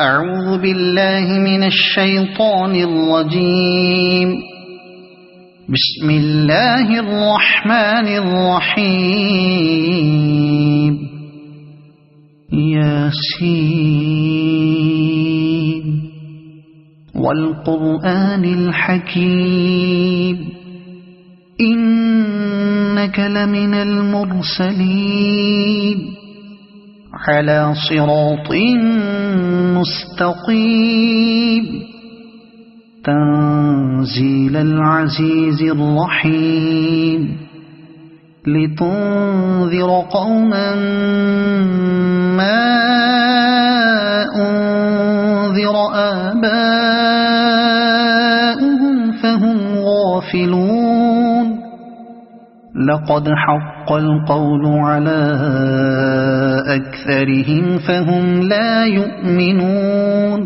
أعوذ بالله من الشيطان الرجيم. بسم الله الرحمن الرحيم. ياسين والقرآن الحكيم إنك لمن المرسلين على صراط مستقيم تنزيل العزيز الرحيم لتنذر قوما ما أنذر آباؤهم فهم غافلون لقد حق القول على أكثرهم فهم لا يؤمنون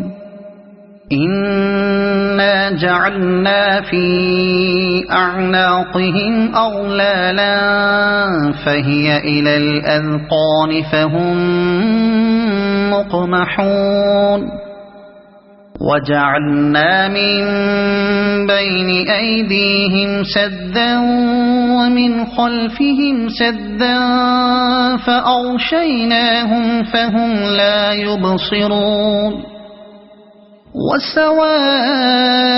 إنا جعلنا في أعناقهم أغلالا فهي إلى الأذقان فهم مقمحون وجعلنا من بين أيديهم سدا ومن خلفهم سدا فأغشيناهم فهم لا يبصرون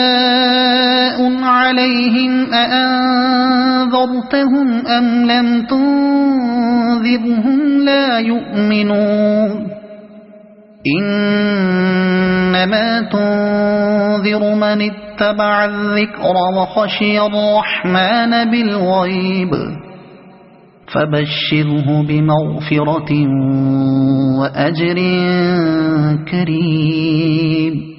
وسواء عليهم أأنذرتهم أم لم تنذرهم لا يؤمنون إنما تنذر من اتبع الذكر وخشي الرحمن بالغيب فبشره بمغفرة وأجر كريم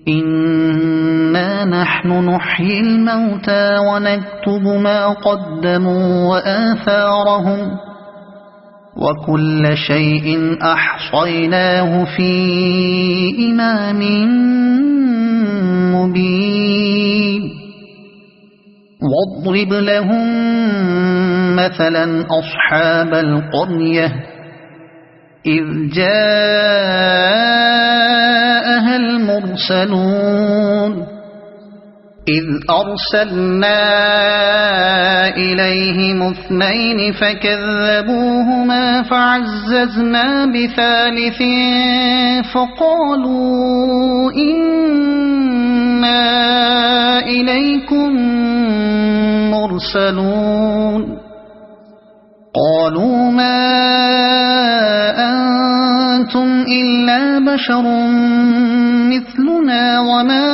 إنا نحن نحيي الموتى ونكتب ما قدموا وآثارهم وكل شيء أحصيناه في إمام مبين واضرب لهم مثلا أصحاب القرية إذ جاءها المرسلون إذ أرسلنا إليهم اثنين فكذبوهما فعززنا بثالث فقالوا إنا إليكم مرسلون قالوا ما أنتم إلا بشر مثلنا وما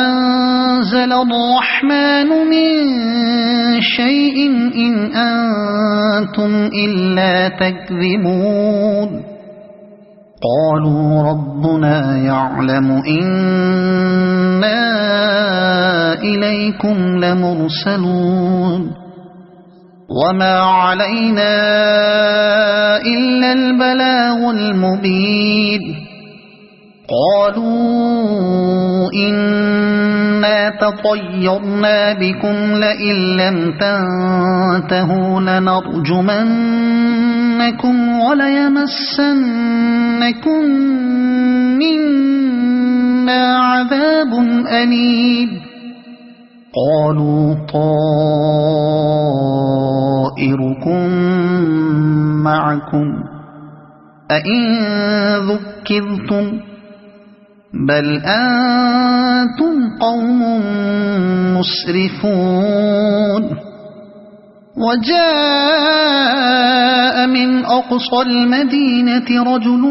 أنزل الرحمن من شيء إن أنتم إلا تكذبون قالوا ربنا يعلم إنا إليكم لمرسلون وما علينا إلا البلاغ المبين قالوا إنا تطيرنا بكم لئن لم تنتهوا لنرجمنكم وليمسنكم منا عذاب أليم قالوا طائركم معكم أئن ذكرتم بل أنتم قوم مسرفون وجاء من أقصى المدينة رجل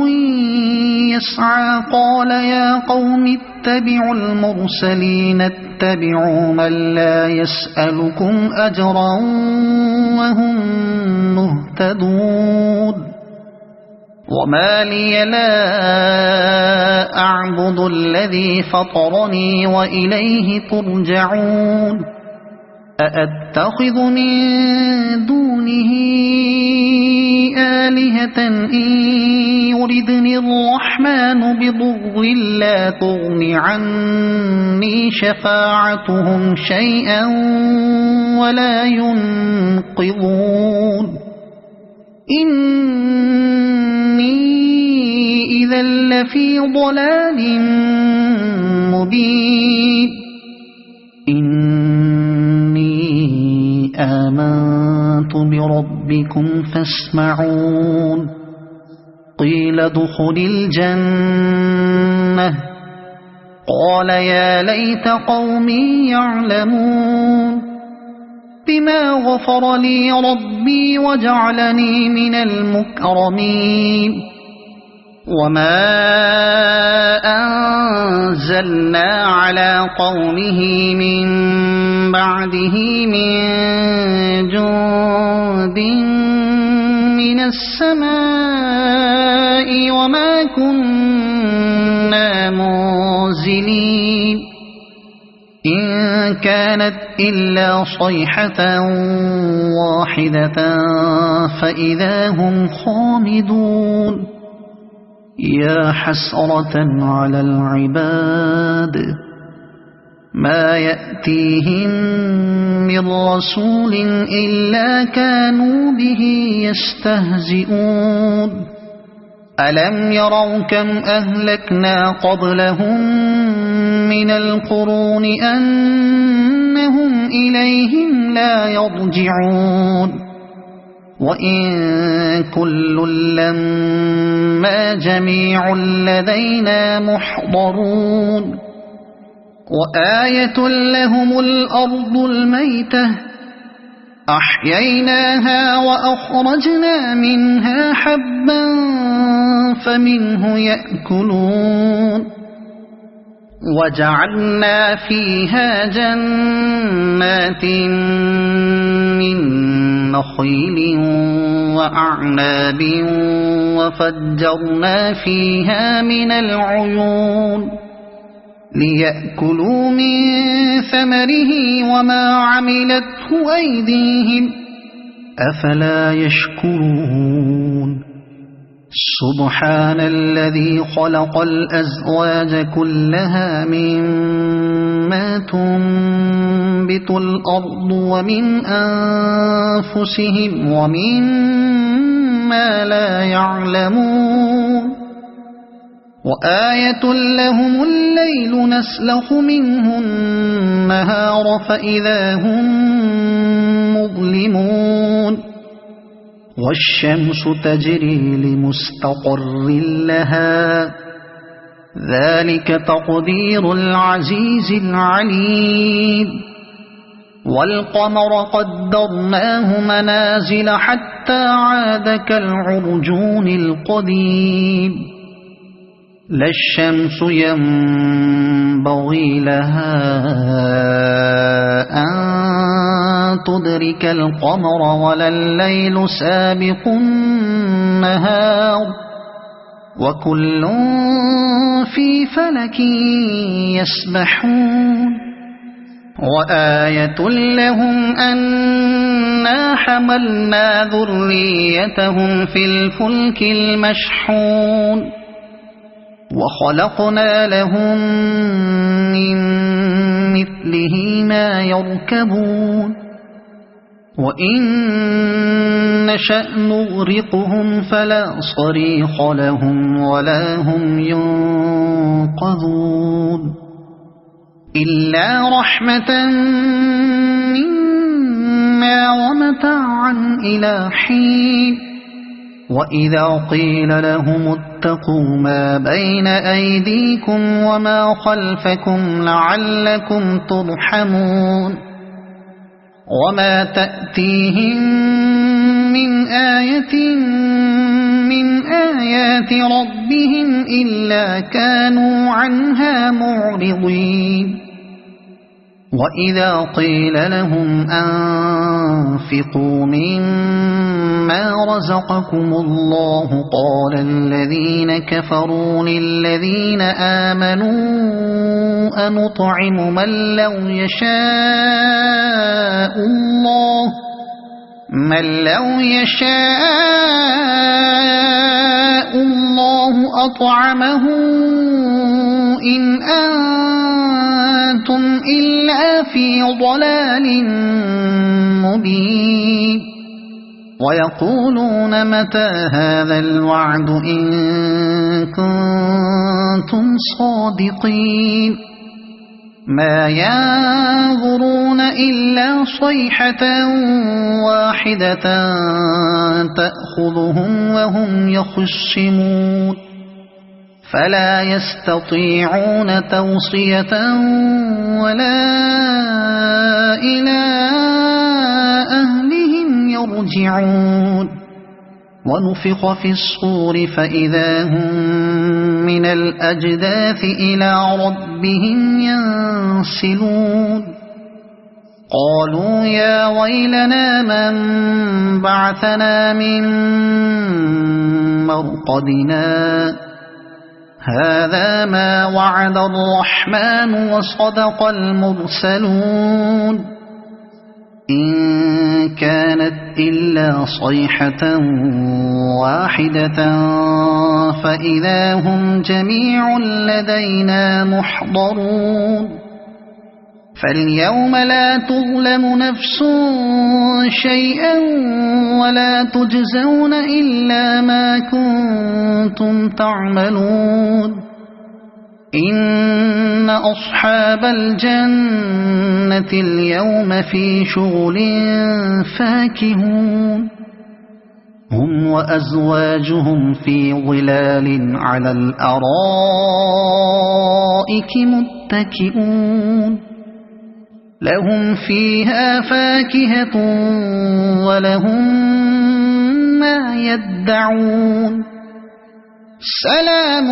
يسعى قال يا قوم اتبعوا المرسلين اتبعوا من لا يسألكم أجرا وهم مهتدون وما لي لا أعبد الذي فطرني وإليه ترجعون أأتخذ من دونه آلهة إن يردني الرحمن بضر لا تغن عني شفاعتهم شيئا ولا ينقذون إني إذا لفي ضلال مبين إني آمنت بربكم فاسمعون قيل ادخل الجنة قال يا ليت قومي يعلمون بما غفر لي ربي وجعلني من المكرمين وما أنزلنا على قومه من بعده من جند من السماء وما كنا منزلين إن كانت إلا صيحة واحدة فإذا هم خامدون يا حسرة على العباد ما يأتيهم من رسول إلا كانوا به يستهزئون ألم يروا كم أهلكنا قبلهم من القرون أنهم إليهم لا يرجعون وإن كل لما جميع لدينا محضرون وآية لهم الأرض الميتة أحييناها وأخرجنا منها حبا فمنه يأكلون وجعلنا فيها جنات من نخيل وأعناب وفجرنا فيها من العيون ليأكلوا من ثمره وما عملته أيديهم أفلا يشكرون سبحان الذي خلق الأزواج كلها مما تنبت الأرض ومن أنفسهم ومما لا يعلمون وآية لهم الليل نسلخ منه النهار فإذا هم مظلمون والشمس تجري لمستقر لها ذلك تقدير العزيز العليم والقمر قدرناه منازل حتى عاد كالعرجون القديم لا الشمس ينبغي لها أن تدرك القمر ولا الليل سابق النهار وكل في فلك يسبحون وآية لهم أنا حملنا ذريتهم في الفلك المشحون وخلقنا لهم من مثله ما يركبون وإن نشأ نغرقهم فلا صريخ لهم ولا هم ينقذون إلا رحمة منا ومتاعا إلى حين وإذا قيل لهم اتقوا ما بين أيديكم وما خلفكم لعلكم ترحمون وما تأتيهم من آية من آيات ربهم إلا كانوا عنها معرضين وإذا قيل لهم أنفقوا مما رزقكم الله قال الذين كفروا للذين آمنوا أنطعم من لو يشاء الله أطعمه إن أنتم إلا في ضلال مبين ويقولون متى هذا الوعد إن كنتم كنتم صادقين ما ينظرون إلا صيحة واحدة تأخذهم وهم يخصمون فلا يستطيعون توصية ولا إلى أهلهم يرجعون ونفخ في الصور فإذا هم من الأجداث إلى ربهم ينسلون قالوا يا ويلنا من بعثنا من مرقدنا هذا ما وعد الرحمن وصدق المرسلون إن كانت إلا صيحة واحدة فإذا هم جميع لدينا محضرون فاليوم لا تظلم نفس شيئا ولا تجزون إلا ما كنتم تعملون إن أصحاب الجنة اليوم في شغل فاكهون هم وأزواجهم في ظلال على الأرائك متكئون لهم فيها فاكهة ولهم ما يدعون سلام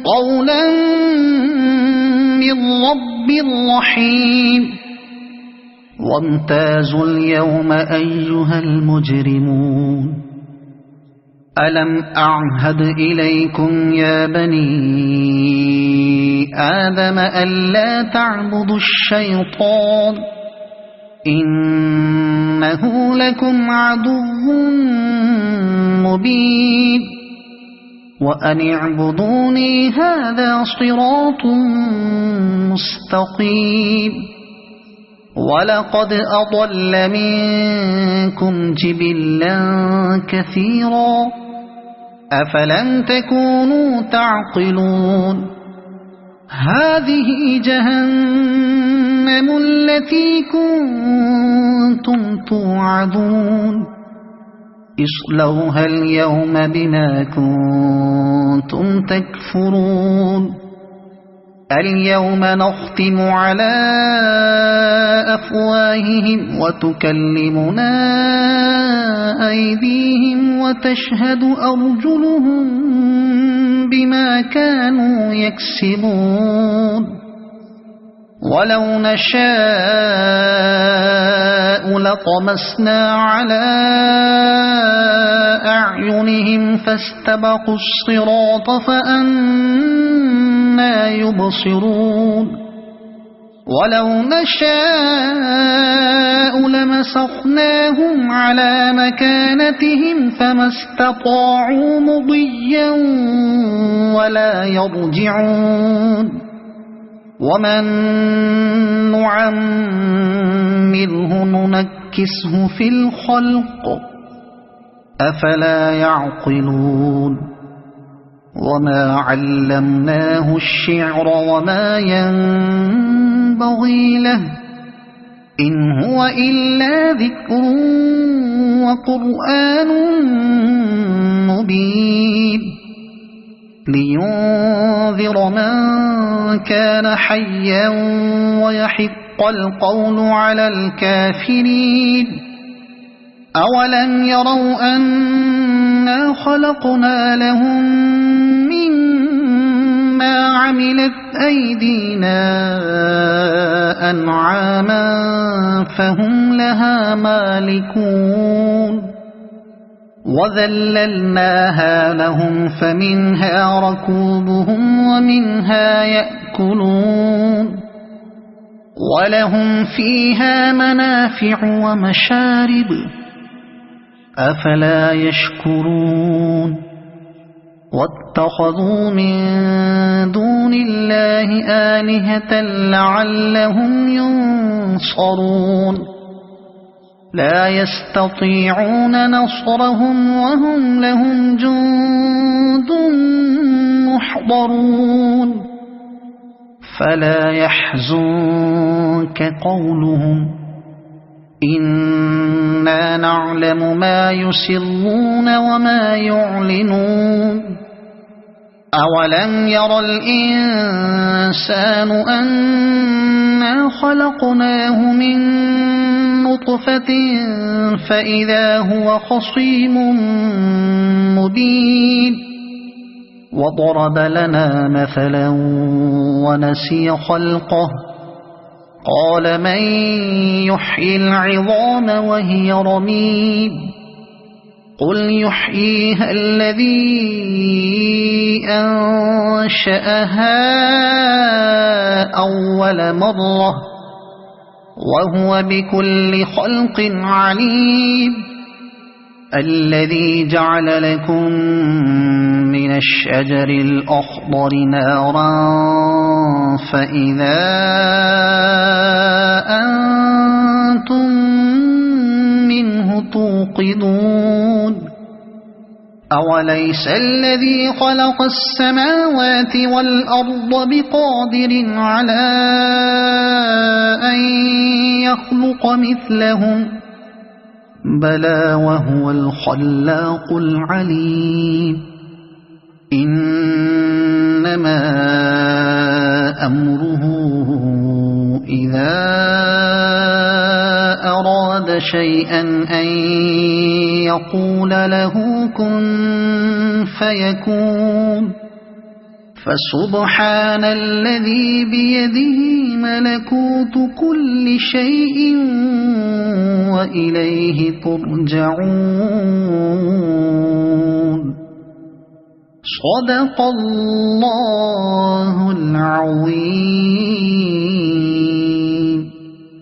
قولا من رب رحيم وامتازوا اليوم أيها المجرمون ألم أعهد إليكم يا بني آدم ألا تعبدوا الشيطان إنه لكم عدو مبين وأن اعبدوني هذا صراط مستقيم ولقد أضل منكم جبلا كثيرا أفلم تكونوا تعقلون هذه جهنم التي كنتم توعدون اصلوها اليوم بما كنتم تكفرون اليوم نختم على أفواههم وتكلمنا أيديهم وتشهد أرجلهم بما كانوا يكسبون ولو نشاء لطمسنا على أعينهم فاستبقوا الصراط فأنى يبصرون ولو نشاء لمسخناهم على مكانتهم فما استطاعوا مضيا ولا يرجعون ومن نعمره ننكسه في الخلق أفلا يعقلون وما علمناه الشعر وما ينبغي له إن هو إلا ذكر وقرآن مبين لينذر من كان حيا ويحق القول على الكافرين أولم يروا أنا خلقنا لهم مما عملت أيدينا أنعاما فهم لها مالكون وذللناها لهم فمنها ركوبهم ومنها يأكلون ولهم فيها منافع ومشارب أفلا يشكرون واتخذوا من دون الله آلهة لعلهم ينصرون لا يستطيعون نصرهم وهم لهم جند يحضرون فلا يحزنك قولهم إنا نعلم ما يسرون وما يعلنون أولم ير الإنسان أنا خلقناه من نطفة فإذا هو خصيم مبين وضرب لنا مثلا ونسي خلقه قال من يحيي العظام وهي رميم قل يحييها الذي أنشأها أول مرة وهو بكل خلق عليم الذي جعل لكم من الشجر الأخضر نارا فإذا أنتم منه توقدون أوليس الذي خلق السماوات والأرض بقادر على أن يخلق مثلهم بلى وهو الخلاق العليم إنما أمره إذا أراد شيئا أن يقول له كن فيكون فسبحان الذي بيده ملكوت كل شيء وإليه ترجعون صدق الله العظيم.